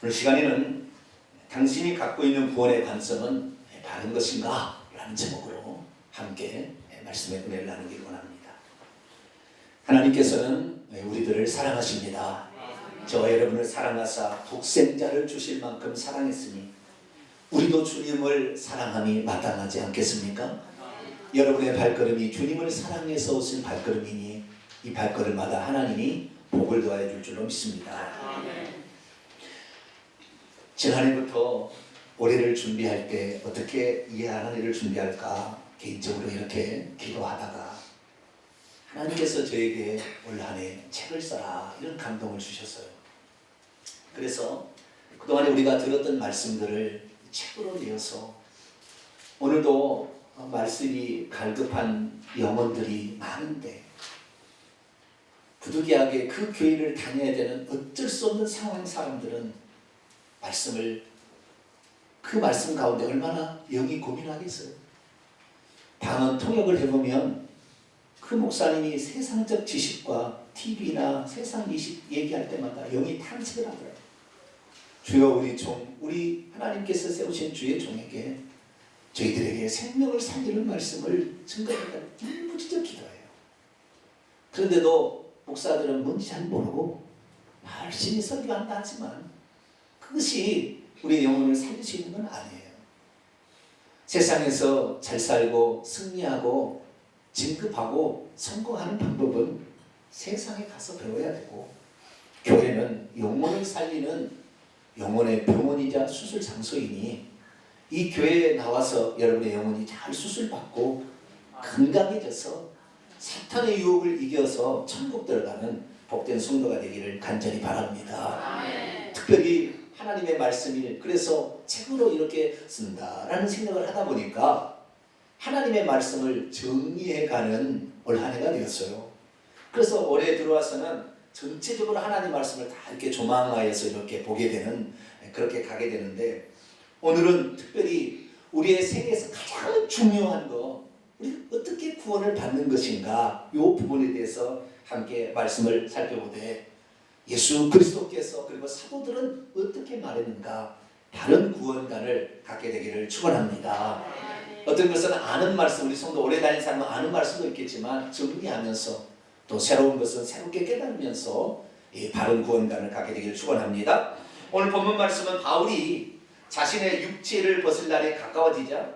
오늘 시간에는 당신이 갖고 있는 구원의 관점은 바른 것인가? 라는 제목으로 함께 말씀의 은혜를 나누길 원합니다. 하나님께서는 우리들을 사랑하십니다. 저와 여러분을 사랑하사 독생자를 주실 만큼 사랑했으니 우리도 주님을 사랑함이 마땅하지 않겠습니까? 여러분의 발걸음이 주님을 사랑해서 오신 발걸음이니 이 발걸음마다 하나님이 복을 더해 줄 줄로 믿습니다. 지난해부터 올해를 준비할 때 어떻게 이 한 해를 준비할까 개인적으로 이렇게 기도하다가 하나님께서 저에게 올 한 해 책을 써라 이런 감동을 주셨어요. 그래서 그동안에 우리가 들었던 말씀들을 책으로 내어서 오늘도 말씀이 갈급한 영혼들이 많은데 부득이하게 그 교회를 다녀야 되는 어쩔 수 없는 상황 사람들은 말씀을 그 말씀 가운데 얼마나 영이 고민하겠어요. 방언 통역을 해보면 그 목사님이 세상적 지식과 TV나 세상 지식 얘기할 때마다 영이 탐색을 하더라고요. 주여 우리 하나님께서 세우신 주의 종에게 저희들에게 생명을 살리는 말씀을 증거하다고 울부짖어 기도해요. 그런데도 목사들은 뭔지 잘 모르고 열심히 설교한다 하지만 그것이 우리 영혼을 살릴 수 있는 건 아니에요. 세상에서 잘 살고 승리하고 진급하고 성공하는 방법은 세상에 가서 배워야 되고 교회는 영혼을 살리는 영혼의 병원이자 수술 장소이니 이 교회에 나와서 여러분의 영혼이 잘 수술받고 건강해져서 사탄의 유혹을 이겨서 천국 들어가는 복된 성도가 되기를 간절히 바랍니다. 특별히 하나님의 말씀이 그래서 책으로 이렇게 쓴다라는 생각을 하다 보니까 하나님의 말씀을 정리해가는 올 한 해가 되었어요. 그래서 올해 들어와서는 전체적으로 하나님 말씀을 다 이렇게 조망하여서 이렇게 보게 되는 그렇게 가게 되는데 오늘은 특별히 우리의 생애에서 가장 중요한 거 우리가 어떻게 구원을 받는 것인가 이 부분에 대해서 함께 말씀을 살펴보되 예수 그리스도께서 그리고 사도들은 어떻게 말했는가 다른 구원관을 갖게 되기를 축원합니다. 어떤 것은 아는 말씀 우리 성도 오래 다닌 사람은 아는 말씀도 있겠지만 정리하면서 또 새로운 것은 새롭게 깨달으면서 바른 구원관을 갖게 되기를 축원합니다. 오늘 본문 말씀은 바울이 자신의 육체를 벗을 날이 가까워지자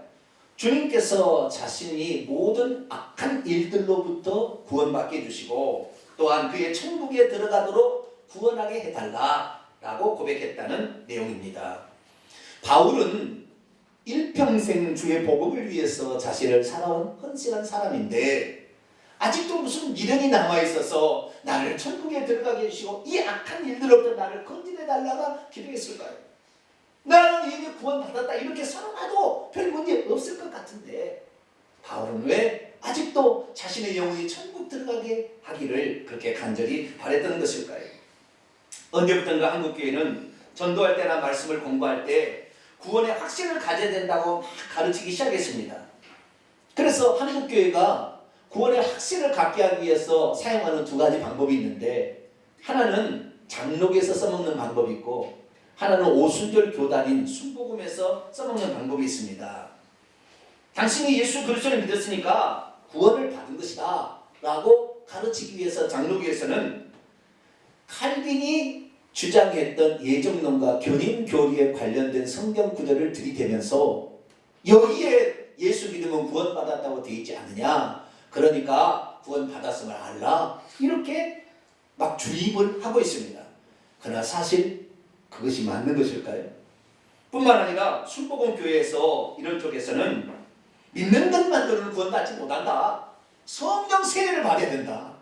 주님께서 자신이 모든 악한 일들로부터 구원받게 해주시고 또한 그의 천국에 들어가도록 구원하게 해달라라고 고백했다는 내용입니다. 바울은 일평생 주의 복음을 위해서 자신을 살아온 헌신한 사람인데 아직도 무슨 미련이 남아있어서 나를 천국에 들어가게 해주시고 이 악한 일들로부터 나를 건진해달라가 기도했을까요? 나는 이미 구원받았다 이렇게 살아가도 별 문제 없을 것 같은데 바울은 왜 아직도 자신의 영혼이 천국 들어가게 하기를 그렇게 간절히 바랬던 것일까요? 언제부턴가 한국교회는 전도할 때나 말씀을 공부할 때 구원의 확신을 가져야 된다고 막 가르치기 시작했습니다. 그래서 한국교회가 구원의 확신을 갖게 하기 위해서 사용하는 두 가지 방법이 있는데 하나는 장록에서 써먹는 방법이 있고 하나는 오순절 교단인 순복음에서 써먹는 방법이 있습니다. 당신이 예수 그리스도를 믿었으니까 구원을 받은 것이다 라고 가르치기 위해서 장로교에서는 칼빈이 주장했던 예정론과 견인교리에 관련된 성경 구절을 들이대면서 여기에 예수 믿으면 구원받았다고 되어 있지 않느냐 그러니까 구원받았음을 알라 이렇게 막 주입을 하고 있습니다. 그러나 사실 그것이 맞는 것일까요? 뿐만 아니라 순복음 교회에서 이런 쪽에서는 믿는 것만으로는 구원받지 못한다. 성령 세례를 받아야 된다.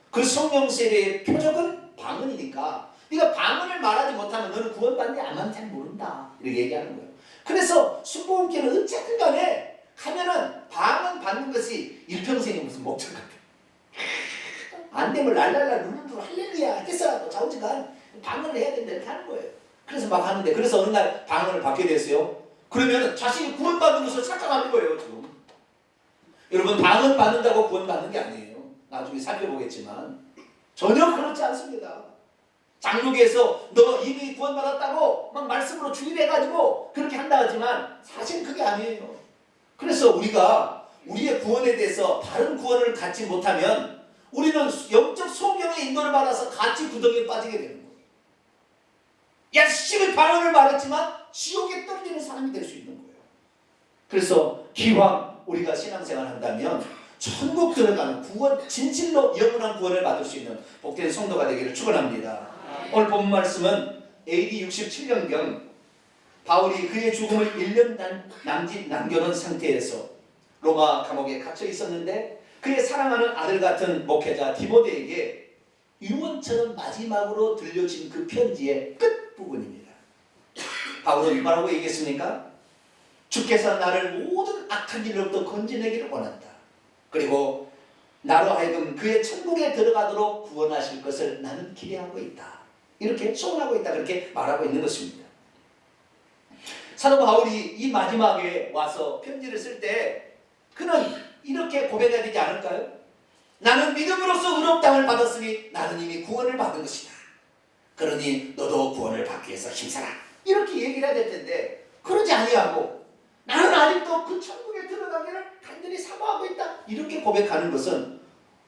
그 성령 세례의 표적은 방언이니까 네가 방언을 말하지 못하면 너는 구원받는지 안 받는지 잘 모른다. 이렇게 얘기하는 거예요. 그래서 순복음 교회는 어쨌든 간에 하면은 방언 받는 것이 일평생의 무슨 목적 같아. 안 되면 랄랄라 룰루루 할렐루야 했어라도 좌우지간 방언을 해야 된다 이렇게 하는 거예요. 그래서 막 하는데 그래서 어느 날 방언을 받게 됐어요. 그러면 자신이 구원받는 것을 착각하는 거예요 지금. 여러분 방언 받는다고 구원받는 게 아니에요. 나중에 살펴보겠지만 전혀 그렇지 않습니다. 장로교에서 너 이미 구원받았다고 막 말씀으로 주일해가지고 그렇게 한다 하지만 사실 그게 아니에요. 그래서 우리가 우리의 구원에 대해서 바른 구원을 갖지 못하면 우리는 영적 소경의 인도를 받아서 같이 구덩이에 빠지게 되는 거예요. 열심히 방언을 말했지만 지옥에 떨어지는 사람이 될 수 있는 거예요. 그래서 기왕 우리가 신앙생활 한다면 천국 들어가는 구원, 진실로 영원한 구원을 받을 수 있는 복된 성도가 되기를 축원합니다. 오늘 본 말씀은 AD 67년경 바울이 그의 죽음을 1년 남짓 남겨놓은 상태에서 로마 감옥에 갇혀 있었는데 그의 사랑하는 아들 같은 목회자 디모데에게 유언처럼 마지막으로 들려진 그 편지의 끝부분입니다. 바울은 뭐라고 얘기했습니까? 주께서 나를 모든 악한 일로부터 건져내기를 원한다. 그리고 나로 하여금 그의 천국에 들어가도록 구원하실 것을 나는 기대하고 있다. 이렇게 소원하고 있다. 그렇게 말하고 있는 것입니다. 사도 바울이 이 마지막에 와서 편지를 쓸 때 그는 이렇게 고백해야 되지 않을까요? 나는 믿음으로써 의롭다함을 받았으니 나는 이미 구원을 받은 것이다. 그러니 너도 구원을 받기 위해서 힘써라. 이렇게 얘기를 해야 될 텐데 그러지 아니하고 나는 아직도 그 천국에 들어가기를 간절히 사모하고 있다. 이렇게 고백하는 것은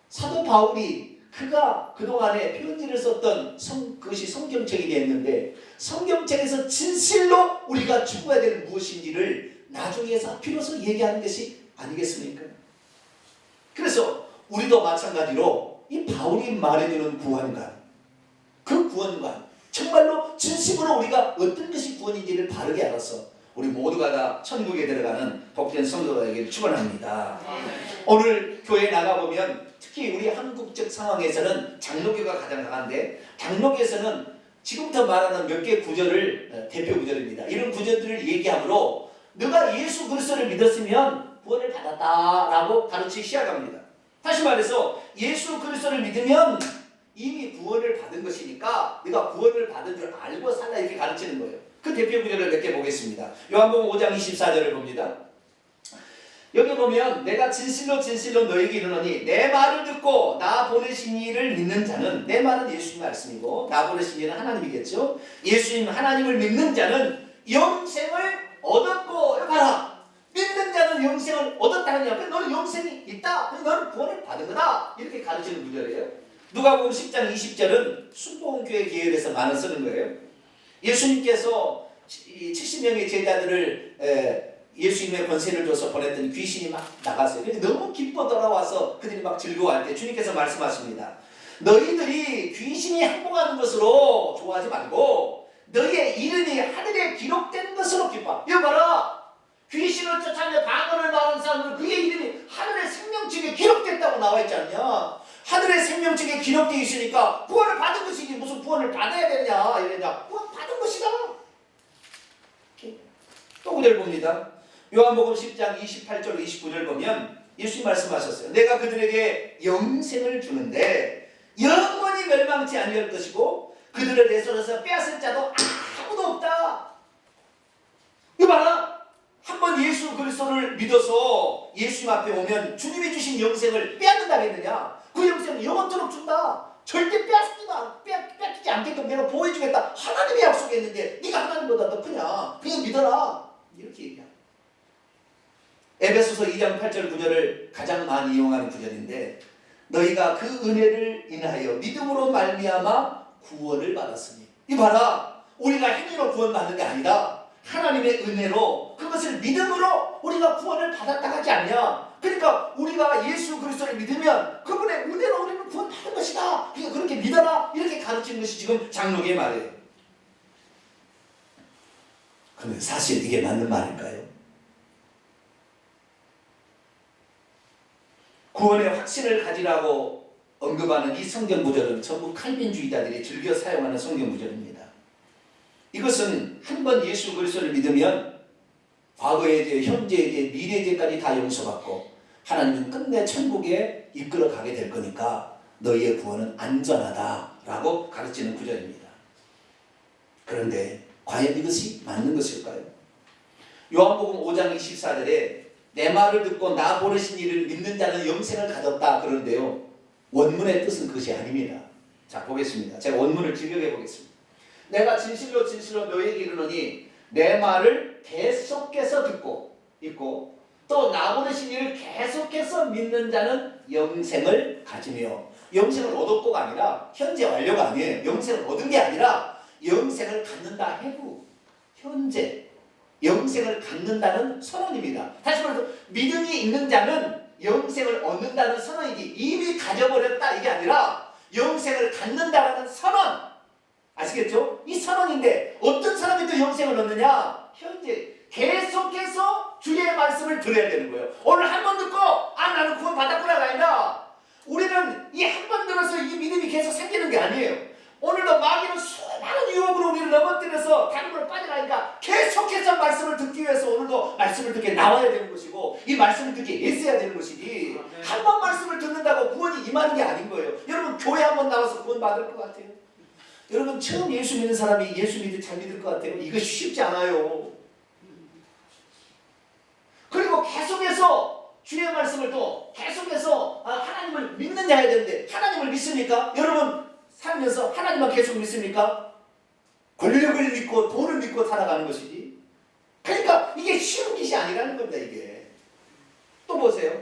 사도 바울이 그가 그동안에 편지를 썼던 그것이 성경책이 되었는데 성경책에서 진실로 우리가 추구해야 되는 무엇인지를 나중에서 비로소 얘기하는 것이 아니겠습니까? 그래서 우리도 마찬가지로 이 바울이 말해주는 구원관, 그 구원관, 정말로 진심으로 우리가 어떤 것이 구원인지를 바르게 알아서 우리 모두가 다 천국에 들어가는 복된 성도가 되기를 축원합니다. 오늘 교회에 나가보면 특히 우리 한국적 상황에서는 장로교가 가장 강한데 장로교에서는 지금부터 말하는 몇 개의 구절을 대표 구절입니다. 이런 구절들을 얘기하므로 너가 예수 그리스도를 믿었으면 구원을 받았다라고 가르치기 시작합니다. 다시 말해서 예수 그리스도를 믿으면 이미 구원을 받은 것이니까 네가 구원을 받은 줄 알고 살라 이렇게 가르치는 거예요. 그 대표 구절을 몇 개 보겠습니다. 요한복음 5장 24절을 봅니다. 여기 보면 내가 진실로 너에게 이르노니 내 말을 듣고 나 보내신 이를 믿는 자는, 내 말은 예수님 말씀이고 나 보내신 이는 하나님이겠죠. 예수님 하나님을 믿는 자는 영생을 얻었고, 봐라, 믿는 자는 영생을 얻었다느냐. 너는 영생이 있다. 너는 구원을 받은 거다. 이렇게 가르치는 구절이에요. 누가복음 10장 20절은 순복음교회 계열에서 많이 쓰는 거예요. 예수님께서 70명의 제자들을 예수님의 권세를 줘서 보냈더니 귀신이 막 나갔어요. 근데 너무 기뻐 돌아와서 그들이 막 즐거워할 때 주님께서 말씀하십니다. 너희들이 귀신이 항복하는 것으로 좋아하지 말고 너희의 이름이 하늘에 기록된 것으로 기뻐. 이거 봐라. 귀신을 쫓아내 방언을 말하는 사람들 그의 이름이 하늘의 생명책에 기록됐다고 나와 있지 않냐. 하늘의 생명책에 기록되어 있으니까 구원을 받은 것이지 무슨 구원을 받아야 되느냐 이러냐. 구원 받은 것이다. 또 구절 봅니다. 요한복음 10장 28절 29절 보면 예수님 말씀하셨어요. 내가 그들에게 영생을 주는데 영원히 멸망치 아니할 것이고 그들을 내 손에서 빼앗을 자도 아무도 없다. 이거 봐라. 한번 예수 그리스도를 믿어서 예수님 앞에 오면 주님이 주신 영생을 빼앗는다겠느냐. 그 영생은 영원토록 준다. 절대 뺏기지 않게끔 내가 보호해주겠다. 하나님의 약속했는데 네가 하나님보다 더 크냐. 그냥 믿어라. 이렇게 얘기합니다. 에베소서 2장 8절 9절을 가장 많이 이용하는 구절인데 너희가 그 은혜를 인하여 믿음으로 말미암아 구원을 받았으니. 이 봐라. 우리가 행위로 구원받는 게 아니라 하나님의 은혜로 그것을 믿음으로 우리가 구원을 받았다 하지 않냐. 그러니까 우리가 예수 그리스도를 믿으면 그분의 은혜로 우리는 구원받은 것이다. 그러니까 그렇게 믿어라. 이렇게 가르치는 것이 지금 장로교의 말이에요. 그런데 사실 이게 맞는 말일까요? 구원의 확신을 가지라고 언급하는 이 성경 구절은 전부 칼빈주의자들이 즐겨 사용하는 성경 구절입니다. 이것은 한번 예수 그리스도를 믿으면 과거의 죄, 현재의 죄, 미래의 죄까지 다 용서받고 하나님은 끝내 천국에 이끌어 가게 될 거니까 너희의 구원은 안전하다라고 가르치는 구절입니다. 그런데 과연 이것이 맞는 것일까요? 요한복음 5장 24절에 내 말을 듣고 나 보내신 이를 믿는 자는 영생을 가졌다 그러는데요. 원문의 뜻은 그것이 아닙니다. 자, 보겠습니다. 제가 원문을 직역해 보겠습니다. 내가 진실로 진실로 너에게 이르노니 내 말을 계속해서 듣고 있고 또 나 보내신 이를 계속해서 믿는 자는 영생을 가지며, 영생을 얻었고가 아니라 현재 완료가 아니에요. 영생을 얻은 게 아니라 영생을 갖는다 해부, 현재 영생을 갖는다는 선언입니다. 다시 말해서 믿음이 있는 자는 영생을 얻는다는 선언이지 이미 가져버렸다 이게 아니라 영생을 갖는다라는 선언. 아시겠죠? 이 선언인데 어떤 사람이 또 영생을 얻느냐? 현재 계속해서 주의 말씀을 들어야 되는 거예요. 오늘 한 번 듣고 나는 구원 받았구나가 아니라 우리는 이 한 번 들어서 이 믿음이 계속 생기는 게 아니에요. 오늘도 마귀는 수많은 유혹으로 우리를 넘어뜨려서 다른 걸로 빠져가니까 계속해서 말씀을 듣기 위해서 오늘도 말씀을 듣게 나와야 되는 것이고 이 말씀을 듣기 애써야 되는 것이지 한 번 말씀을 듣는다고 구원이 임하는 게 아닌 거예요. 여러분 교회 한 번 나와서 구원 받을 것 같아요? 여러분 처음 예수 믿는 사람이 예수 잘 믿을 것 같아요? 이거 쉽지 않아요. 그리고 계속해서 주의 말씀을 또 계속해서 하나님을 믿는 자야 되는데 하나님을 믿습니까? 여러분 살면서 하나님만 계속 믿습니까? 권력을 믿고 돈을 믿고 살아가는 것이지. 그러니까 이게 쉬운 것이 아니라는 겁니다. 이게 또 보세요.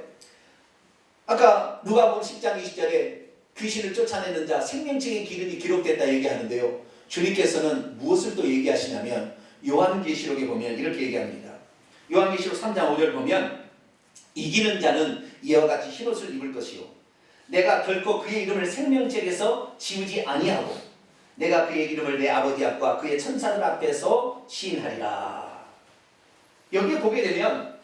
아까 누가복음 10장 20절에 귀신을 쫓아내는 자 생명책의 기름이 기록됐다 얘기하는데요. 주님께서는 무엇을 또 얘기하시냐면 요한계시록에 보면 이렇게 얘기합니다. 요한계시록 3장 5절 보면 이기는 자는 이와 같이 흰옷을 입을 것이요 내가 결코 그의 이름을 생명책에서 지우지 아니하고 내가 그의 이름을 내 아버지 앞과 그의 천사들 앞에서 시인하리라. 여기에 보게 되면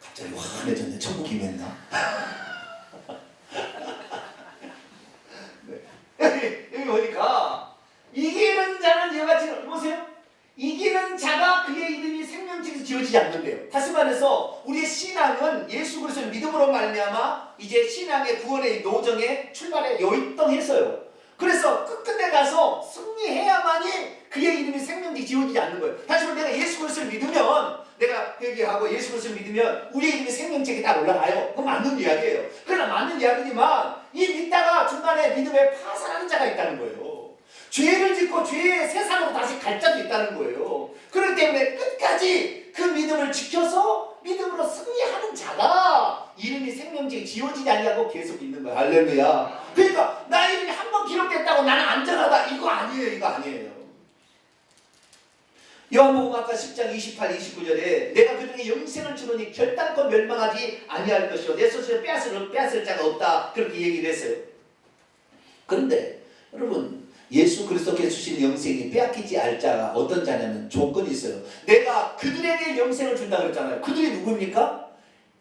갑자기 환해졌네. 천국이 맺나? 네. 여기 보니까 이기는 자는 이와 같이 보세요. 이기는 자가 그의 이름이 생명책에서 지워지지 않는데요. 다시 말해서 우리의 신앙은 예수 그리스도를 믿음으로 말미암아 이제 신앙의 구원의 노정에 출발에 요입동했어요. 그래서 끝끝내 가서 승리해야만이 그의 이름이 생명책이 지워지지 않는 거예요. 다시 말해 내가 예수 그리스도를 믿으면 내가 회개하고 예수 그리스도를 믿으면 우리의 이름이 생명책에 다 올라가요. 그건 맞는 이야기예요. 그러나 맞는 이야기지만 이 믿다가 중간에 믿음에 파산하는 자가 있다는 거예요. 죄를 짓고 죄의 세상으로 다시 갈 자도 있다는 거예요. 그렇기 때문에 끝까지 그 믿음을 지켜서 믿음으로 승리하는 자가 이름이 생명책에 지워지지 아니하고 계속 있는 거예요. 할렐루야. 그러니까 나 이름이 한 번 기록됐다고 나는 안전하다 이거 아니에요. 이거 아니에요. 요한복음 아까 10장 28, 29절에 내가 그들에게 영생을 주노니 결단코 멸망하지 아니할 것이요 내 소식을 빼앗을 자가 없다 그렇게 얘기를 했어요. 그런데 여러분 예수 그리스도께서 주신 영생이 빼앗기지 않을 자가 어떤 자냐면 조건이 있어요. 내가 그들에게 영생을 준다 그랬잖아요. 그들이 누구입니까?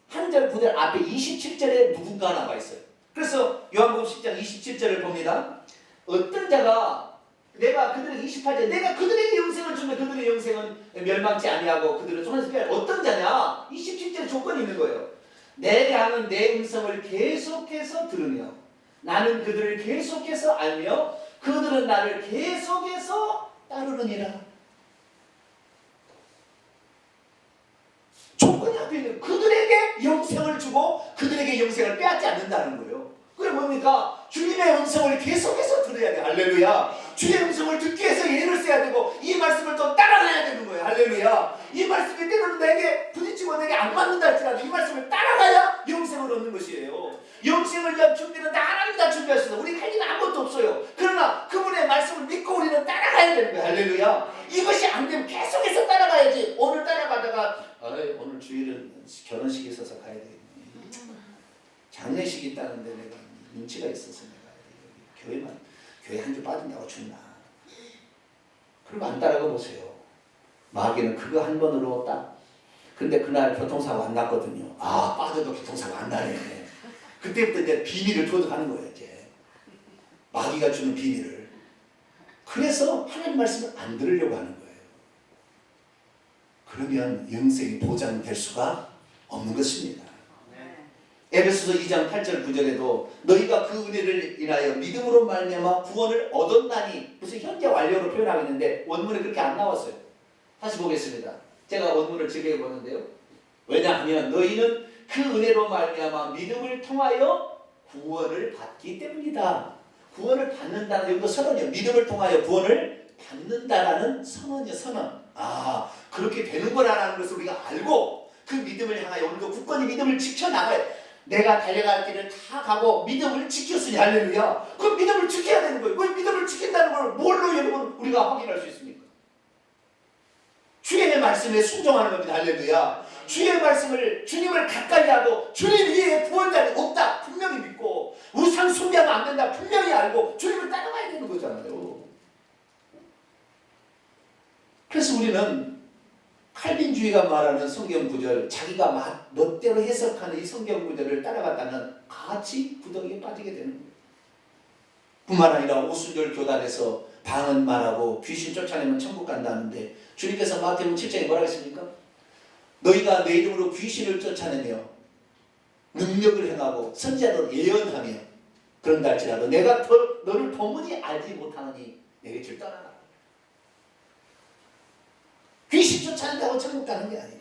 한 절 구절 앞에 27절에 누군가 나와 있어요. 그래서 요한복음 10장 27절을 봅니다. 어떤 자가 내가 그들에게 28절 내가 그들에게 영생을 주면 그들의 영생은 멸망치 아니하고 그들은 손에서 빼앗 어떤 자냐? 27절에 조건이 있는 거예요. 내가 하는 내 음성을 계속해서 들으며 나는 그들을 계속해서 알며 그들은 나를 계속해서 따르느니라. 조건이 앞에 있는 그들에게 영생을 주고 그들에게 영생을 빼앗지 않는다는 거예요. 그게 뭡니까? 주님의 음성을 계속해서 들어야 돼. 할렐루야. 주의 음성을 듣기 위해서 예를 써야 되고 이 말씀을 또 따라가야 되는 거예요. 할렐루야. 이 말씀이 때로는 내게 부딪히고 내게 안 맞는다 할지라도 이 말씀을 따라가야 영생을 얻는 것이에요. 영생을 위한 준비는 다 하나님 다 준비하셨어요. 우리가 할 일은 아무것도 없어요. 그러나 그분의 말씀을 믿고 우리는 따라가야 되는 거예요. 할렐루야. 이것이 안 되면 계속해서 따라가야지. 오늘 따라가다가 오늘 주일은 결혼식이 있어서 가야 되겠네. 장례식이 있다는데 내가 눈치가 있어서 내가 교회 한 주 빠진다고 죽나. 그리고 안 따라가 보세요. 마귀는 그거 한 번으로 딱. 근데 그날 교통사고 안 났거든요. 빠져도 교통사고 안 나네. 그때부터 이제 비밀을 도둑하는 거예요. 이제 마귀가 주는 비밀을. 그래서 하나님 말씀을 안 들으려고 하는 거예요. 그러면 영생이 보장될 수가 없는 것입니다. 에베소서 2장 8절 9절에도 너희가 그 은혜를 인하여 믿음으로 말미암아 구원을 얻었나니 무슨 현재 완료로 표현하고 있는데 원문에 그렇게 안 나왔어요. 다시 보겠습니다. 제가 원문을 즐겨 보는데요. 왜냐하면 너희는 그 은혜로 말미암아 믿음을 통하여 구원을 받기 때문이다. 구원을 받는다는 여기도 선언이요. 믿음을 통하여 구원을 받는다라는 선언이요. 선언. 아, 그렇게 되는 거라는 것을 우리가 알고 그 믿음을 향하여 오늘도 굳건히 믿음을 지켜나가야 돼. 내가 달려갈 길을 다 가고 믿음을 지켰으니 할렐루야. 그 믿음을 지켜야 되는 거예요. 그 믿음을 지킨다는 걸 뭘로 여러분 우리가 확인할 수 있습니까? 주님의 말씀에 순종하는 겁니다. 할렐루야. 주의 말씀을 주님을 가까이 하고 주님 위에 구원자는 없다 분명히 믿고 우상 숭배하면 안 된다 분명히 알고 주님을 따라가야 되는 거잖아요. 그래서 우리는 칼빈주의가 말하는 성경 구절, 자기가 멋대로 해석하는 이 성경 구절을 따라갔다는 같이 구덩이에 빠지게 되는 거예요. 뿐만 아니라 오순절 교단에서 방언 말하고 귀신 쫓아내면 천국 간다는데 주님께서 마태복음 7장에 뭐라고 했습니까? 너희가 내 이름으로 귀신을 쫓아내며 능력을 행하고 선지자로 예언하며 그런다 할지라도 내가 너를 도무지 알지 못하느니 내게 줄 떠나라. 귀신 쫓아낸다고 천국 가는 게 아니라.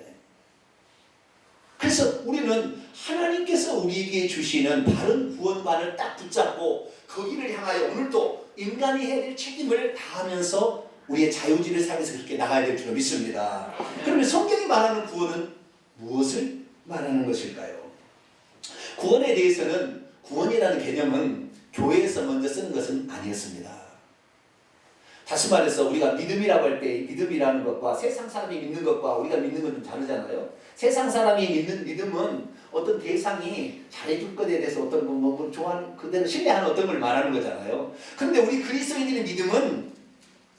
그래서 우리는 하나님께서 우리에게 주시는 바른 구원만을 딱 붙잡고 거기를 향하여 오늘도 인간이 해야 될 책임을 다하면서 우리의 자유지를 살면서 그렇게 나가야 될 줄로 믿습니다. 그러면 성경이 말하는 구원은 무엇을 말하는 것일까요? 구원에 대해서는 구원이라는 개념은 교회에서 먼저 쓰는 것은 아니었습니다. 다시 말해서 우리가 믿음이라고 할 때 믿음이라는 것과 세상 사람이 믿는 것과 우리가 믿는 건 좀 다르잖아요. 세상 사람이 믿는 믿음은 어떤 대상이 잘해줄 것에 대해서 어떤 뭐 좋아하는 그대로 신뢰하는 어떤 걸 말하는 거잖아요. 그런데 우리 그리스도인들의 믿음은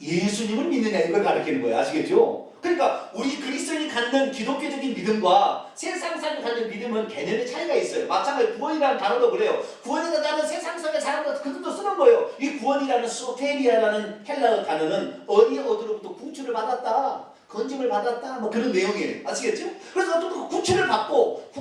예수님을 믿느냐 이걸 가르치는 거예요. 아시겠죠? 그러니까 우리 그리스도인이 갖는 기독교적인 믿음과 세상 사람이 갖는 믿음은 개념의 차이가 있어요. 마찬가지로 구원이라는 단어도 그래요. 구원이라는 단어는 세상 속의 사람들 그들도 쓰는 거예요. 이 구원이라는 소테리아라는 헬라어 단어는 어디로부터 구출을 받았다, 건짐을 받았다, 뭐 그런 내용이에요. 아시겠죠? 그래서 어떤 구출을 받고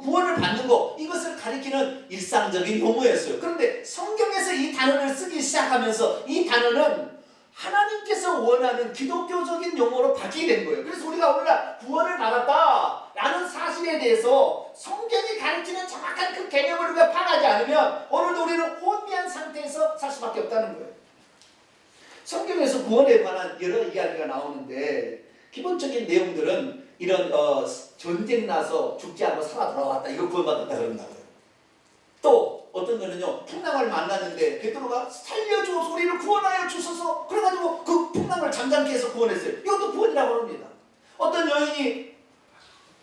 구원을 받는 거 이것을 가리키는 일상적인 용어였어요. 그런데 성경에서 이 단어를 쓰기 시작하면서 이 단어는 하나님께서 원하는 기독교적인 용어로 바뀌게 된 거예요. 그래서 우리가 오늘날 구원을 받았다라는 사실에 대해서 성경이 가르치는 정확한 그 개념을 우리가 파악하지 않으면 오늘도 우리는 혼미한 상태에서 살 수밖에 없다는 거예요. 성경에서 구원에 관한 여러 이야기가 나오는데 기본적인 내용들은 이런 전쟁 나서 죽지 않고 살아 돌아왔다 이거 구원받았다 그런다고요. 또 어떤 거는요 풍랑을 만났는데 베드로가 살려줘 우리를 구원하여 주소서 그래가지고 그 풍랑을 잠잠케 해서 구원했어요. 이것도 구원이라고 합니다. 어떤 여인이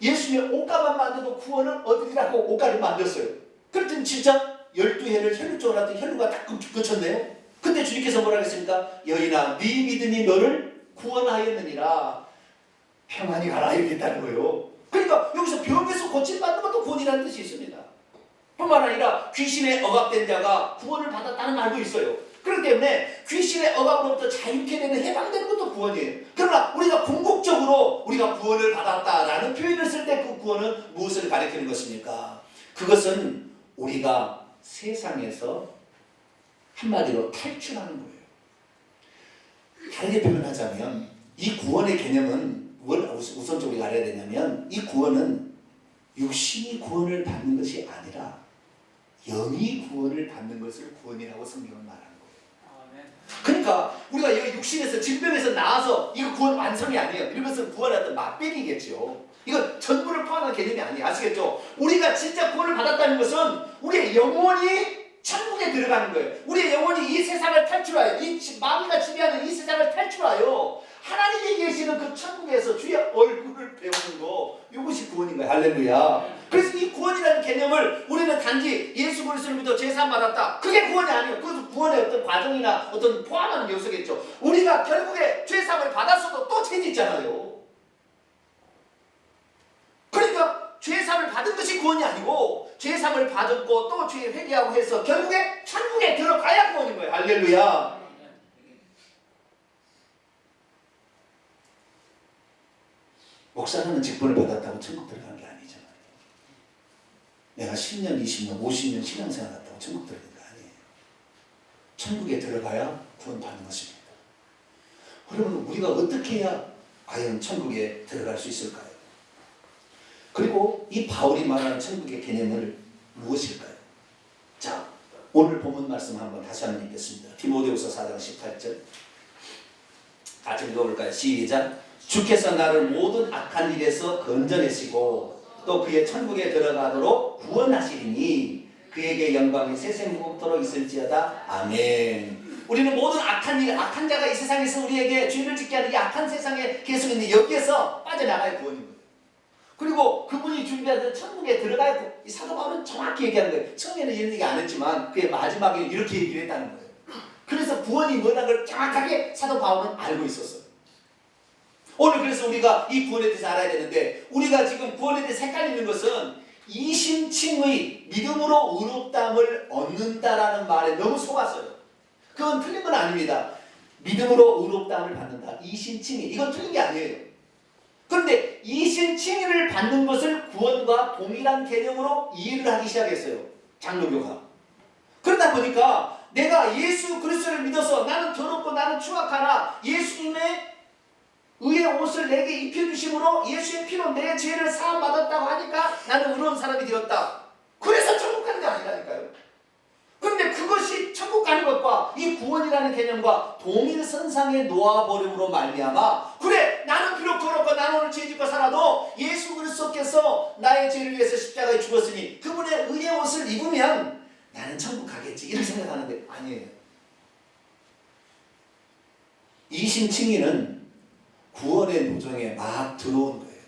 예수님의 옷가만 만들고 구원을 얻으리라고 옷가를 만들었어요. 그랬더니 진짜 12해를 혈루 쪽으로 했더니 혈루가 딱 그쳤네요. 근데 주님께서 뭐라고 했습니까? 여인아 네 믿음이 너를 구원하였느니라 평안히 가라 이렇게 했다는 거예요. 그러니까 여기서 병에서 고침받는 것도 구원이라는 뜻이 있습니다. 뿐만 아니라 귀신에 억압된 자가 구원을 받았다는 말도 있어요. 그렇기 때문에 귀신의 억압으로부터 자유케 되는 해방되는 것도 구원이에요. 그러나 우리가 궁극적으로 우리가 구원을 받았다라는 표현을 쓸 때 그 구원은 무엇을 가리키는 것입니까? 그것은 우리가 세상에서 한마디로 탈출하는 거예요. 다르게 표현하자면 이 구원의 개념은 뭘 우선적으로 우리가 알아야 되냐면 이 구원은 육신이 구원을 받는 것이 아니라 영이 구원을 받는 것을 구원이라고 성경은 말하는 거예요. 그러니까 우리가 여기 육신에서 질병에서 나와서 이거 구원 완성이 아니에요. 이것은 구원의 어떤 맛배기겠죠. 이건 전부를 포함한 개념이 아니에요. 아시겠죠? 우리가 진짜 구원을 받았다는 것은 우리의 영혼이 천국에 들어가는 거예요. 우리의 영혼이 이 세상을 탈출하여 이 마귀가 지배하는 이 세상을 탈출하여 하나님이 계시는 그 천국에서 주의 얼굴을 배우는 거 이것이 구원인 거예요. 할렐루야. 그래서 이 구원이라는 개념을 우리는 단지 예수 그리스도를 믿어 제사 받았다 그게 구원이 아니에요. 그것도 구원의 어떤 과정이나 어떤 포함하는 요소겠죠. 우리가 결국에 죄사함을 받았어도 또 죄 짓잖아요. 그러니까 죄사함을 받은 것이 구원이 아니고 죄사함을 받았고 또 죄 회개하고 해서 결국에 천국에 들어가야 구원인 거예요. 할렐루야. 목사는 직분을 받았다고 천국 들어가는 게 아니잖아요. 내가 10년, 20년, 50년 신앙생활 했다고 천국 들어가는 게 아니에요. 천국에 들어가야 구원받는 것입니다. 그러면 우리가 어떻게 해야 과연 천국에 들어갈 수 있을까요? 그리고 이 바울이 말하는 천국의 개념을 무엇일까요? 자, 오늘 본문 말씀 한번 다시 한번 읽겠습니다. 디모데후서 4장 18절 같이 읽어볼까요? 시작. 주께서 나를 모든 악한 일에서 건져내시고 또 그의 천국에 들어가도록 구원하시리니 그에게 영광이 세세무궁토록 있을지어다. 아멘. 우리는 모든 악한 일, 악한 자가 이 세상에서 우리에게 죄를 짓게 하는 이 악한 세상에 계속 있는데 여기에서 빠져나가야 구원인 거예요. 그리고 그분이 준비하던 천국에 들어가야 이 사도 바울은 정확히 얘기하는 거예요. 처음에는 이런 얘기 안 했지만 그의 마지막에 이렇게 얘기를 했다는 거예요. 그래서 구원이 뭐라는 걸 정확하게 사도 바울은 알고 있었어요. 오늘 그래서 우리가 이 구원에 대해서 알아야 되는데, 우리가 지금 구원에 대해서 헷갈리는 것은 이심칭의 믿음으로 의롭다함을 얻는다라는 말에 너무 속았어요. 그건 틀린 건 아닙니다. 믿음으로 의롭다함을 받는다. 이심칭의. 이건 틀린 게 아니에요. 그런데 이심칭의를 받는 것을 구원과 동일한 개념으로 이해를 하기 시작했어요. 장로교가. 그러다 보니까 내가 예수 그리스도를 믿어서 나는 더럽고 나는 추악하나 예수님의 의의 옷을 내게 입혀주심으로 예수의 피로 내 죄를 사함받았다고 하니까 나는 의로운 사람이 되었다. 그래서 천국 가는 게 아니라니까요. 그런데 그것이 천국 가는 것과 이 구원이라는 개념과 동일선상에 놓아버림으로 말미암아, 그래 나는 비록 더럽고 나는 오늘 죄 짓고 살아도 예수 그리스도께서 나의 죄를 위해서 십자가에 죽었으니 그분의 의의 옷을 입으면 나는 천국 가겠지, 이렇게 생각하는데 아니에요. 이심칭의는 구원의 노정에 막 들어온 거예요.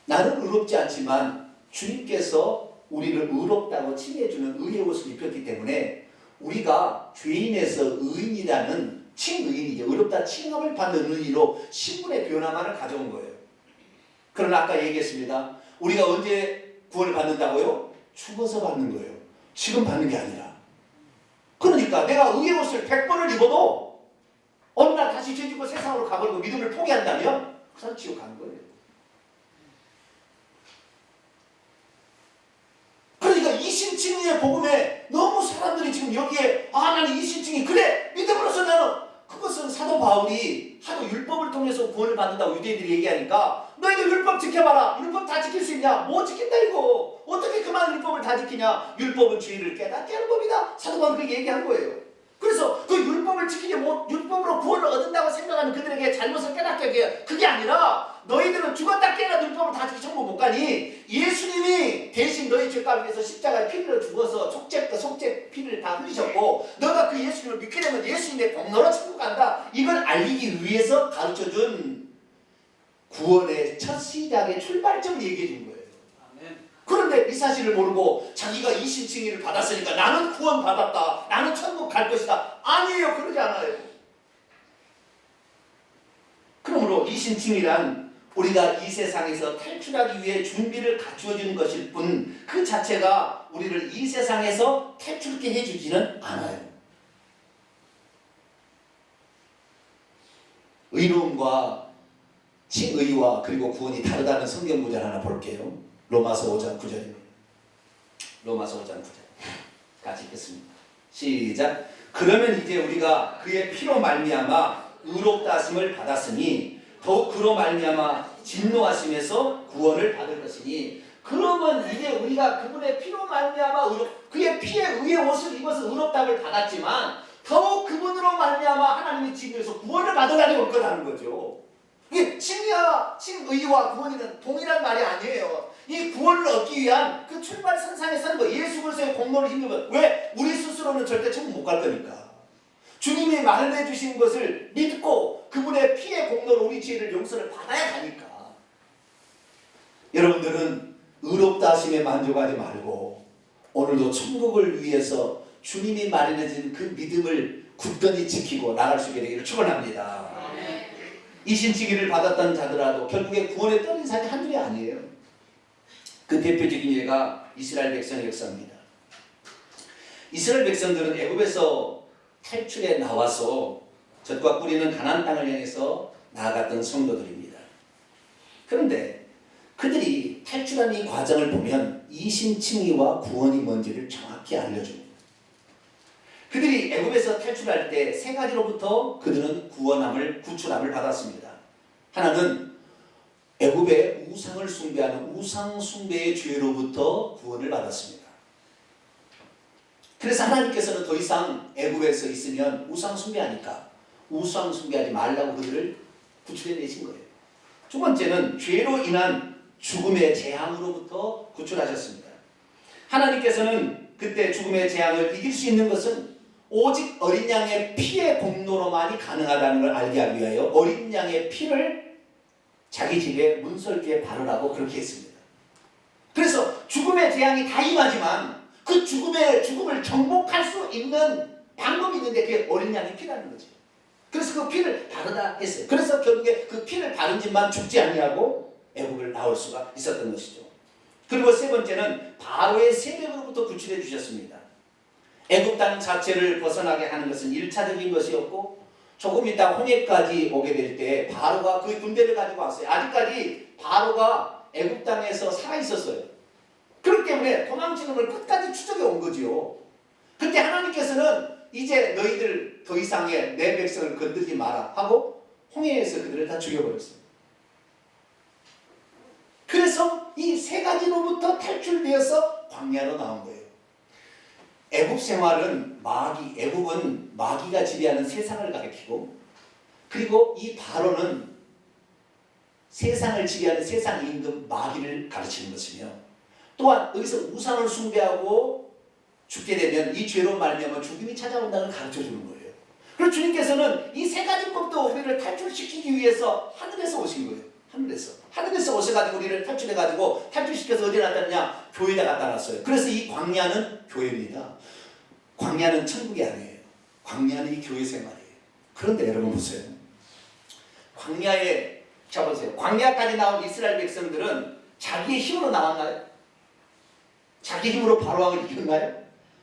나는 의롭지 않지만 주님께서 우리를 의롭다고 칭해주는 의의 옷을 입혔기 때문에 우리가 죄인에서 의인이라는 칭의인이죠. 의롭다 칭함을 받는 의의로 신분의 변화만을 가져온 거예요. 그러나 아까 얘기했습니다. 우리가 언제 구원을 받는다고요? 죽어서 받는 거예요. 지금 받는 게 아니라. 그러니까 내가 의의 옷을 100번을 입어도 어느 날 다시 죄짓고 세상으로 가버리고 믿음을 포기한다면 그 사람 지옥 가는 거예요. 그러니까 이심칭의의 복음에 너무 사람들이 지금 여기에 나는 이심칭의 그래 믿음으로써 나는, 그것은 사도 바울이 하도 율법을 통해서 구원을 받는다고 유대인들이 얘기하니까 너희들 율법 지켜봐라. 율법 다 지킬 수 있냐? 못 지킨다 이거. 어떻게 그만 율법을 다 지키냐? 율법은 죄를 깨닫게 하는 법이다. 사도 바울이 그렇게 얘기한 거예요. 그래서 그 율법을 지키지 못, 율법으로 구원을 얻는다고 생각하는 그들에게 잘못을 깨닫게 하게 해요. 그게 아니라 너희들은 죽었다 깨어나 율법을 다 지키 천국 못 가니 예수님이 대신 너희 죄값을 위해서 십자가에 피를 죽어서 속죄 피를 다 흘리셨고 너가 그 예수님을 믿게 되면 예수님의 공로로 천국 간다. 이걸 알리기 위해서 가르쳐준 구원의 첫 시작의 출발점을 얘기해 준 거예요. 그런데 이 사실을 모르고 자기가 이심칭의를 받았으니까 나는 구원 받았다, 나는 천국 갈 것이다. 아니에요. 그러지 않아요. 그러므로 이심칭의란 우리가 이 세상에서 탈출하기 위해 준비를 갖추어주는 것일 뿐 그 자체가 우리를 이 세상에서 탈출케 해주지는 않아요. 의로움과 칭의와 그리고 구원이 다르다는 성경 구절 하나 볼게요. 로마서 5장 9절입니다. 로마서 5장 9절 같이 읽겠습니다. 시작. 그러면 이제 우리가 그의 피로 말미암아 의롭다 하심을 받았으니 더욱 그로 말미암아 진노하심에서 구원을 받을 것이니, 그러면 이제 우리가 그분의 피로 말미암아 그의 피에 의의 옷을 입어서 의롭다함을 받았지만 더욱 그분으로 말미암아 하나님의 진노에서 구원을 받으려고 올 거라는 거죠. 이게 칭의와 구원이는 동일한 말이 아니에요. 이 구원을 얻기 위한 그 출발선상에 서는 거, 예수 그리스도의 공로를 힘입은. 왜? 우리 스스로는 절대 천국 못 갈 거니까. 주님이 마련해 주신 것을 믿고 그분의 피의 공로로 우리 죄를 용서를 받아야 가니까. 여러분들은 의롭다 하심에 만족하지 말고 오늘도 천국을 위해서 주님이 마련해 준 그 믿음을 굳건히 지키고 나갈 수 있게 되기를 축원합니다. 이심칭의를 받았던 자들아도 결국에 구원에 떨어진 사람이 한둘이 아니에요. 그 대표적인 예가 이스라엘 백성의 역사입니다. 이스라엘 백성들은 애굽에서 탈출해 나와서 젖과 꿀이는 가나안 땅을 향해서 나아갔던 성도들입니다. 그런데 그들이 탈출한 이 과정을 보면 이심칭의와 구원이 뭔지를 정확히 알려줍니다. 그들이 애굽에서 탈출할 때 세 가지로부터 그들은 구출함을 받았습니다. 하나는 애굽의 우상을 숭배하는 우상 숭배의 죄로부터 구원을 받았습니다. 그래서 하나님께서는 더 이상 애굽에서 있으면 우상 숭배하니까 우상 숭배하지 말라고 그들을 구출해 내신 거예요. 두 번째는 죄로 인한 죽음의 재앙으로부터 구출하셨습니다. 하나님께서는 그때 죽음의 재앙을 이길 수 있는 것은 오직 어린 양의 피의 공로로만이 가능하다는 걸 알게 하기 위하여 어린 양의 피를 자기 집에 문설주에 바르라고 그렇게 했습니다. 그래서 죽음의 재앙이 다 임하지만 그 죽음을 정복할 수 있는 방법이 있는데 그게 어린 양의 피라는 거죠. 그래서 그 피를 바르다 했어요. 그래서 결국에 그 피를 바른 집만 죽지 아니하고 애굽을 나올 수가 있었던 것이죠. 그리고 세 번째는 바로의 세력으로부터 구출해 주셨습니다. 애굽 땅 자체를 벗어나게 하는 것은 1차적인 것이었고 조금 있다 홍해까지 오게 될 때 바로가 그 군대를 가지고 왔어요. 아직까지 바로가 애굽 땅에서 살아 있었어요. 그렇기 때문에 도망치는 걸 끝까지 추적해 온 거지요. 그때 하나님께서는 이제 너희들 더 이상의 내 백성을 건들지 마라 하고 홍해에서 그들을 다 죽여버렸어요. 그래서 이 세 가지로부터 탈출되어서 광야로 나온 거예요. 애굽 생활은 애굽은 마귀가 지배하는 세상을 가리키고, 그리고 이 바로는 세상을 지배하는 세상 임금 마귀를 가르치는 것이며, 또한 여기서 우상을 숭배하고 죽게 되면 이 죄로 말미암아 죽음이 찾아온다는 걸 가르쳐 주는 거예요. 그래서 주님께서는 이 세 가지 법도 우리를 탈출시키기 위해서 하늘에서 오신 거예요. 하늘에서 오셔가지고 우리를 탈출해가지고 탈출시켜서 어디에 놨다느냐? 교회에다 갖다 놨어요. 그래서 이 광야는 교회입니다. 광야는 천국이 아니에요. 광야는 이 교회 생활이에요. 그런데 여러분 보세요. 광야에 잡으세요. 광야까지 나온 이스라엘 백성들은 자기의 힘으로 나왔나요? 자기 힘으로 바로왕을 이겼나요?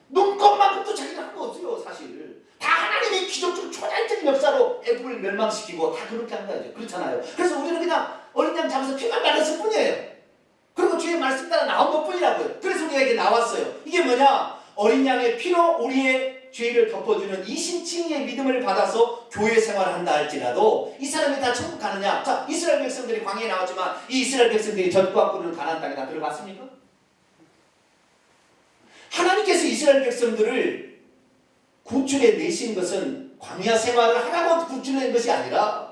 눈꼽만큼도 자기가 한 거 없어요. 사실 다 하나님의 기적적 초자연적인 역사로 애굽을 멸망시키고 다 그렇게 한 거죠. 그렇잖아요. 그래서 우리는 그냥 어린 양 잡아서 피만 발랐을 뿐이에요. 그리고 주의 말씀 따라 나온 것 뿐이라고요. 그래서 우리에게 나왔어요. 이게 뭐냐? 어린 양의 피로 우리의 죄를 덮어주는 이신칭의 믿음을 받아서 교회 생활을 한다 할지라도 이 사람이 다 천국 가느냐? 자, 이스라엘 백성들이 광야에 나왔지만 이 이스라엘 백성들이 젖과 꿀을 가나안 땅에 다 들어갔습니까? 하나님께서 이스라엘 백성들을 구출해 내신 것은 광야 생활을 하라고 구출해 것이 아니라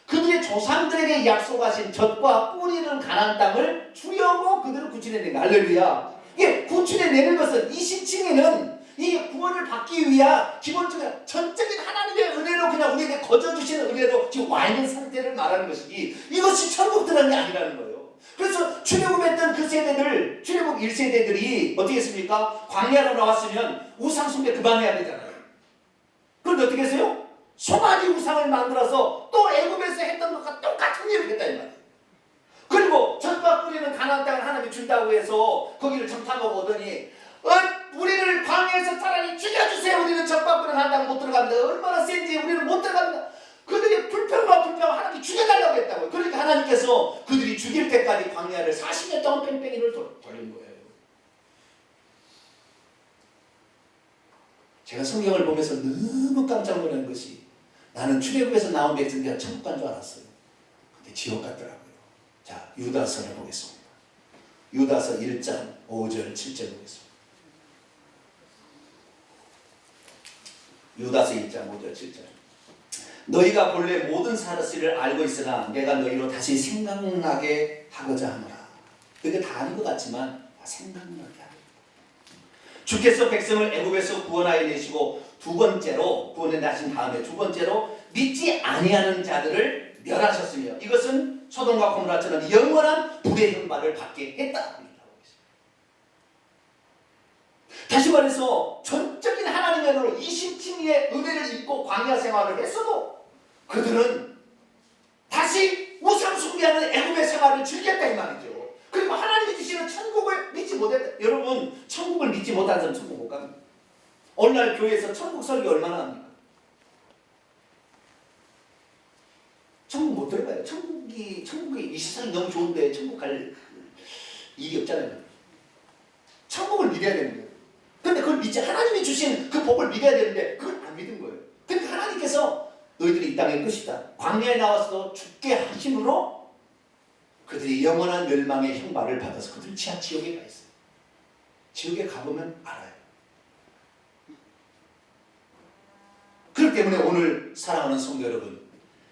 그들의 조상들에게 약속하신 젖과 꿀이는 가나안 땅을 주려고 그들을 구출해 낸 거예요. 할렐루야. 이게 구출해 내는 것은 이 신칭에는 이 구원을 받기 위한 기본적인 전적인 하나님의 은혜로 그냥 우리에게 거저주시는 은혜로 지금 와 있는 상태를 말하는 것이지 이것이 천국 들어간 게 아니라는 거예요. 그래서 출애굽했던 그 세대들, 출애굽 1세대들이 어떻게 했습니까? 광야로 나왔으면 우상 숭배 그만해야 되잖아요. 그런데 어떻게 했어요? 소만이 우상을 만들어서 또 애굽에서 했던 것과 똑같은 일을 했다 이 말이에요. 그리고 젖과 꿀이는 가나안 땅을 하나님이 준다고 해서 거기를 정탐하고 오더니 우리를 광야에서 차라리 죽여주세요. 우리는 젖과 꿀은 한 땅 못 들어갑니다. 얼마나 센지 우리는 못 들어갑니다. 그들이 불평과 하나님이 죽여달라고 했다고요. 그러니까 하나님께서 그들이 죽일 때까지 광야를 40년 동안 뺑뺑이를 돌린 거예요. 제가 성경을 보면서 너무 깜짝 놀란 것이 나는 출애굽에서 나온 백성들이 천국 간 줄 알았어요. 근데 지옥 같더라고요. 자, 유다서를 보겠습니다. 유다서 1장 5절 7절 보겠습니다. 유다서 1장 5절 7절. 너희가 본래 모든 사실을 알고 있으나 내가 너희로 다시 생각나게 하고자 하노라. 그게 다 아는 것 같지만 생각나게 하라. 주께서 백성을 애굽에서 구원하여 내시고 두 번째로 구원해 내신 다음에 두 번째로 믿지 아니하는 자들을 멸하셨으며 이것은 소돔과 고모라처럼 영원한 불의 형벌을 받게 했다. 다시 말해서 전적인 하나님의 은혜로 이신칭의 은혜를 입고 광야 생활을 했어도 그들은 다시 우상 숭배하는 애굽의 생활을 즐겼다 이 말이죠. 그리고 하나님이 주시는 천국을 믿지 못했다. 여러분 천국을 믿지 못한 사람 천국 못 갑니다. 오늘날 교회에서 천국 설교 얼마나 합니까? 천국 못 들어가요. 천국이 이 세상이 너무 좋은데 천국 갈 일이 없잖아요. 천국을 믿어야 되는 거예요. 근데 그걸 믿지 하나님이 주신 그 복을 믿어야 되는데 그걸 안 믿은 거예요. 그러니까 하나님께서 너희들이 이 땅의 끝이다. 광야에 나와서도 죽게 하심으로 그들이 영원한 멸망의 형벌을 받아서 그들이 지옥에 가 있어요. 지옥에 가보면 알아요. 때문에 오늘 사랑하는 성도 여러분,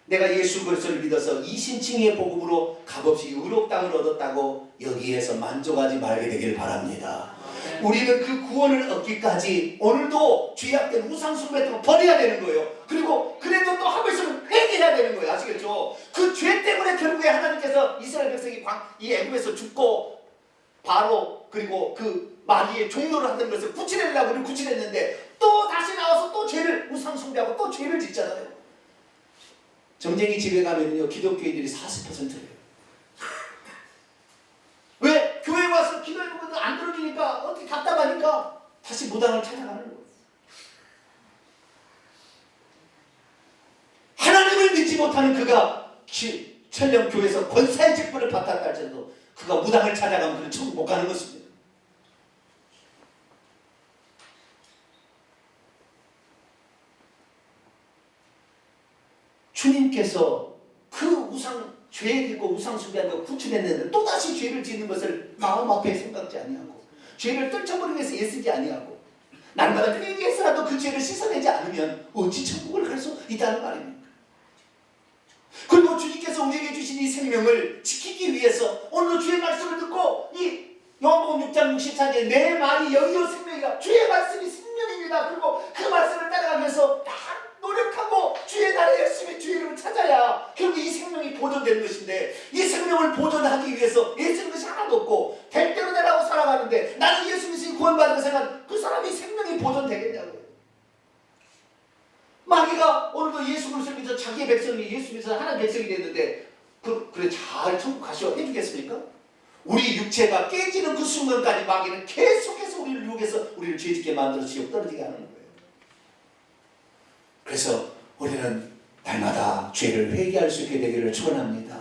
내가 예수 그리스도를 믿어서 이신칭의 복음으로 값없이 의롭 땅을 얻었다고 여기에서 만족하지 말게 되길 바랍니다. 우리는 그 구원을 얻기까지 오늘도 죄악된 우상숭배 등을 버려야 되는 거예요. 그리고 그래도 또 하고 있으면 회개해야 되는 거예요. 아시겠죠? 그 죄 때문에 결국에 하나님께서 이스라엘 백성이 이 애굽에서 죽고 바로 그리고 그 마귀의 종노를 하는 것을 구출하려고 우리를 구출했는데 또 다시 나와서 또 죄를 우상숭배하고 또 죄를 짓잖아요. 점쟁이 집에 가면요 기독교인들이 40%예요. 왜? 교회 와서 기도해보면 안 들어주니까 어떻게 답답하니까 다시 무당을 찾아가는 거예요. 하나님을 믿지 못하는 그가 천령교회에서 권사의 직분을 받았다 할지라도 그가 무당을 찾아가면 그는 천국 못 가는 것입니다. 주님께서 그 죄에 들고 우상숭배하는 걸 구출했는데 또다시 죄를 짓는 것을 마음 앞에 생각지 아니하고 죄를 떨쳐버리기 위해서 애쓰지 아니하고 날마다 회개해서라도 그 죄를 씻어내지 않으면 어찌 천국을 갈 수 있다는 말입니까? 그리고 주님께서 우리에게 주신 이 생명을 지키기 위해서 오늘 주의 말씀을 듣고 이 요한복음 6장 64절에 내 말이 영이요 생명이라 주의 말씀이 생명입니다. 그리고 그 말씀을 따라가면서 노력하고 주의 나라에 열심히 주의 이름을 찾아야 결국 이 생명이 보존되는 것인데 이 생명을 보존하기 위해서 애쓰는 것이 하나도 없고 될 대로 되라고 살아가는데 나는 예수 믿으니 구원받은 거 생각하면 그 사람이 생명이 보존되겠냐고요. 마귀가 오늘도 예수 그리스도를 믿어 자기의 백성이 예수 믿어서 하나님 백성이 됐는데 그래 잘 천국 가시오 해주겠습니까? 우리 육체가 깨지는 그 순간까지 마귀는 계속해서 우리를 유혹해서 우리를 죄짓게 만들어 지옥 떨어지게 하는 거예요. 그래서 우리는 날마다 죄를 회개할 수 있게 되기를 축원합니다.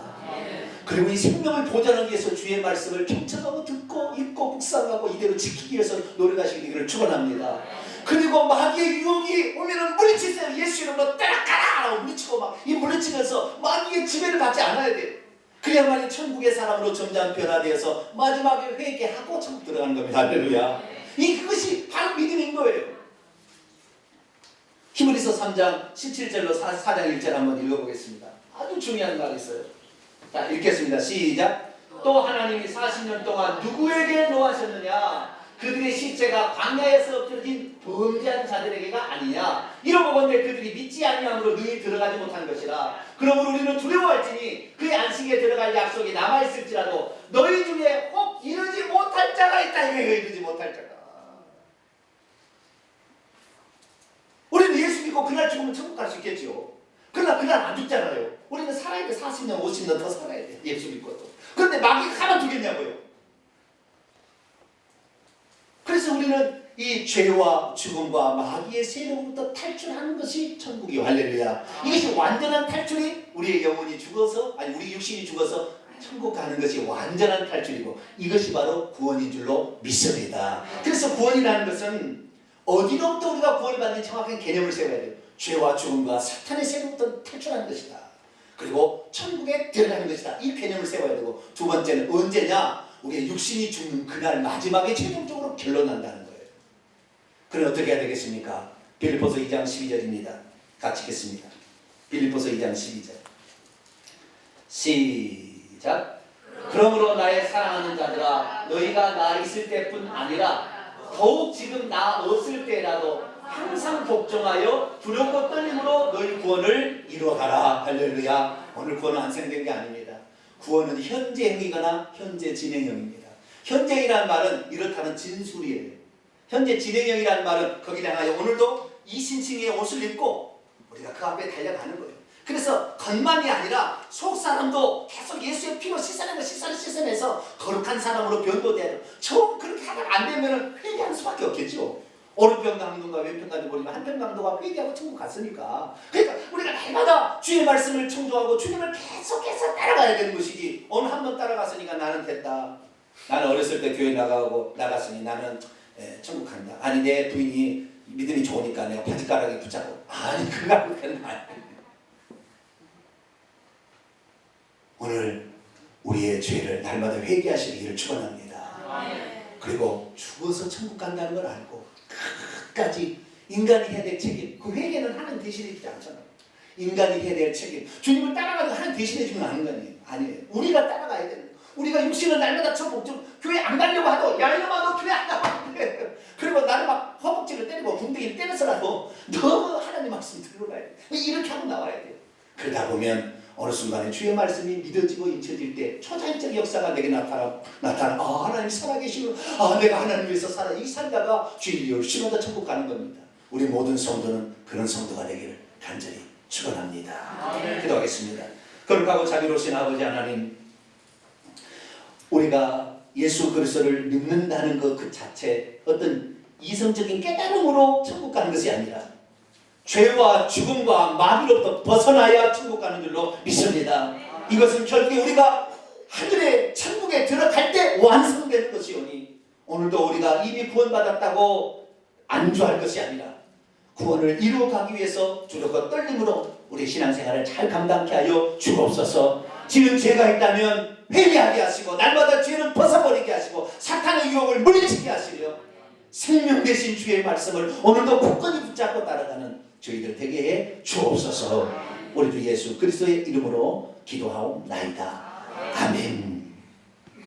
그리고 이 생명을 보존하기 위해서 주의 말씀을 경청하고 듣고 읽고 묵상하고 이대로 지키기 위해서 노력하시게 되기를 축원합니다. 그리고 마귀의 유혹이 오면은 물리치세요. 예수 이름으로 때려가라 라고 물리치고 막 이 물리치면서 마귀의 지배를 받지 않아야 돼요. 그래야만이 천국의 사람으로 점점 변화되어서 마지막에 회개하고 천국 들어가는 겁니다. 할렐루야. 그것이 바로 믿음인 거예요. 히브리서 3장 17절로 4장 1절 한번 읽어보겠습니다. 아주 중요한 말이 있어요. 자, 읽겠습니다. 시작. 또 하나님이 40년 동안 누구에게 노하셨느냐? 그들의 시체가 광야에서 엎드러진 범죄한 자들에게가 아니냐? 이러고건대 그들이 믿지 아니함으로 능히 들어가지 못한 것이라. 그러므로 우리는 두려워할지니 그의 안식에 들어갈 약속이 남아있을지라도 너희 중에 혹 이르지 못할 자가 있다. 이르지 못할 자가. 우리는 예수 믿고 그날 죽으면 천국 갈 수 있겠죠. 그러나 그날 안 죽잖아요. 우리는 살아야 돼. 40년 50년 더 살아야 돼. 예수 믿고도. 그런데 마귀가 가만두겠냐고요. 그래서 우리는 이 죄와 죽음과 마귀의 세력부터 탈출하는 것이 천국이요. 할렐루야. 이것이 완전한 탈출이 우리의 영혼이 죽어서 우리 육신이 죽어서 천국 가는 것이 완전한 탈출이고 이것이 바로 구원인 줄로 믿습니다. 그래서 구원이라는 것은 어디로부터 우리가 구원을 받는 정확한 개념을 세워야 돼요. 죄와 죽음과 사탄의 세력부터 탈출하는 것이다. 그리고 천국에 들어가는 것이다. 이 개념을 세워야 되고 두 번째는 언제냐? 우리의 육신이 죽는 그날 마지막에 최종적으로 결론난다는 거예요. 그럼 어떻게 해야 되겠습니까? 빌립보서 2장 12절입니다. 같이 읽겠습니다. 빌립보서 2장 12절 시작. 그러므로 나의 사랑하는 자들아 너희가 나 있을 때뿐 아니라 더욱 지금 나 없을 때라도 항상 복종하여 두렵고 떨림으로 너희 구원을 이루어가라. 할렐루야. 오늘 구원은 안생된 게 아닙니다. 구원은 현재형이거나 현재 진행형입니다. 현재이라는 말은 이렇다는 진술이에요. 현재 진행형이라는 말은 거기를 향하여 오늘도 이신칭의 옷을 입고 우리가 그 앞에 달려가는 거예요. 그래서 겉만이 아니라 속 사람도 계속 예수의 피로 씻어내서 거룩한 사람으로 변도돼야 돼요. 처음 그렇게 하다가 안 되면 회개하는 수밖에 없겠죠. 오른편 강도가 왼편 강도 모르면 한편 강도가 회개하고 천국 갔으니까. 그러니까 우리가 날마다 주의 말씀을 청종하고 주님을 계속해서 따라가야 되는 것이지 오늘 한 번 따라갔으니까 나는 됐다. 나는 어렸을 때 교회 나갔으니 나는 천국 간다. 아니 내 부인이 믿음이 좋으니까 내가 바지가락에 붙잡고 아니 그거 그렇게는 안 돼. 오늘 우리의 죄를 날마다 회개하시기를 축원합니다. 그리고 죽어서 천국 간다는 걸 알고 끝까지 인간이 해야 될 책임. 그 회개는 하나님 대신해 주지 않잖아요. 인간이 해야 될 책임. 주님을 따라가도 하나님 대신해 주면 아는 거 아니에요. 아니에요. 우리가 따라가야 되는 거예요. 우리가 육신은 날마다 처복종 교회 안 가려고 하도 야 이놈아 너 교회 안 가면 돼. 그리고 나를 막 허벅지를 때리고 궁둥이를 때려서라도 너무 하나님 말씀 들어가야 돼. 이렇게 하고 나와야 돼요. 그러다 보면 어느 순간에 주의 말씀이 믿어지고 잊혀질 때 초자연적 역사가 내게 나타나 아 하나님 살아계시고 아 내가 하나님 위해서 살아 이 살다가 주의 열심히 하다 천국 가는 겁니다. 우리 모든 성도는 그런 성도가 되기를 간절히 축원합니다. 기도하겠습니다. 거룩하고 자비로우신 아버지 하나님, 우리가 예수 그리스도를 믿는다는 그 자체 어떤 이성적인 깨달음으로 천국 가는 것이 아니라 죄와 죽음과 마귀로부터 벗어나야 천국 가는 줄로 믿습니다. 이것은 결국에 우리가 하늘의 천국에 들어갈 때 완성되는 것이오니 오늘도 우리가 이미 구원받았다고 안주할 것이 아니라 구원을 이루어가기 위해서 주력과 떨림으로 우리 신앙생활을 잘 감당케 하여 주옵소서. 지금 죄가 있다면 회개하게 하시고 날마다 죄는 벗어버리게 하시고 사탄의 유혹을 물리치게 하시려 생명 되신 주의 말씀을 오늘도 굳건히 붙잡고 따라가는 저희들 되게 해 주옵소서. 우리 주 예수 그리스도의 이름으로 기도하옵나이다. 아멘.